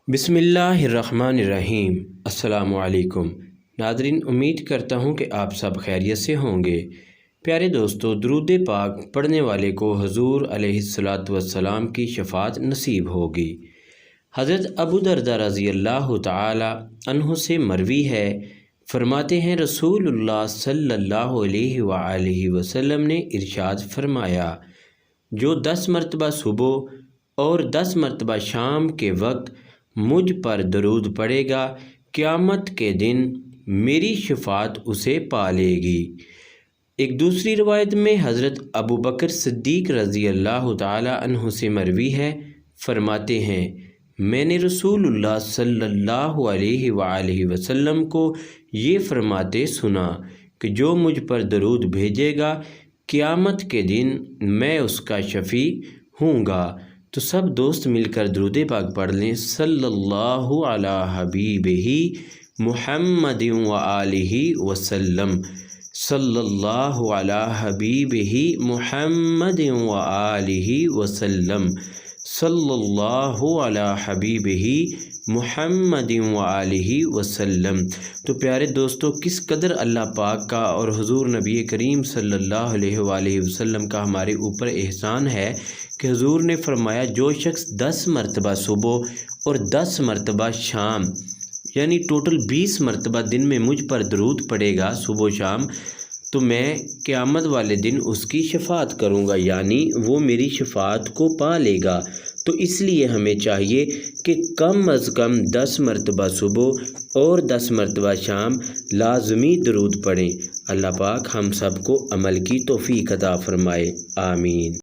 بسم اللہ الرحمن الرحیم۔ السلام علیکم ناظرین، امید کرتا ہوں کہ آپ سب خیریت سے ہوں گے۔ پیارے دوستو، درود پاک پڑھنے والے کو حضور علیہ الصلاۃ والسلام کی شفاعت نصیب ہوگی۔ حضرت ابو درداء رضی اللہ تعالی عنہ سے مروی ہے، فرماتے ہیں رسول اللہ صلی اللہ علیہ وآلہ وسلم نے ارشاد فرمایا، جو 10 مرتبہ صبح اور 10 مرتبہ شام کے وقت مجھ پر درود پڑے گا، قیامت کے دن میری شفاعت اسے پالے گی۔ ایک دوسری روایت میں حضرت ابو بکر صدیق رضی اللہ تعالی عنہ سے مروی ہے، فرماتے ہیں میں نے رسول اللہ صلی اللہ علیہ وآلہ وسلم کو یہ فرماتے سنا کہ جو مجھ پر درود بھیجے گا قیامت کے دن میں اس کا شفیع ہوں گا۔ تو سب دوست مل کر درود پاک پڑھ لیں، صلی اللہ علی حبیبہ محمد وآلہ وسلم، صلی اللہ علی حبیبہ محمد وآلہ وسلم، صلی اللہ علی حبیبہ محمد وآلہ وسلم۔ تو پیارے دوستو، کس قدر اللہ پاک کا اور حضور نبی کریم صلی اللہ علیہ وآلہ وسلم کا ہمارے اوپر احسان ہے کہ حضور نے فرمایا جو شخص 10 مرتبہ صبح اور 10 مرتبہ شام، یعنی ٹوٹل 20 مرتبہ دن میں مجھ پر درود پڑے گا صبح و شام، تو میں قیامت والے دن اس کی شفاعت کروں گا، یعنی وہ میری شفاعت کو پا لے گا۔ تو اس لیے ہمیں چاہیے کہ کم از کم 10 مرتبہ صبح اور 10 مرتبہ شام لازمی درود پڑھیں۔ اللہ پاک ہم سب کو عمل کی توفیق عطا فرمائے، آمین۔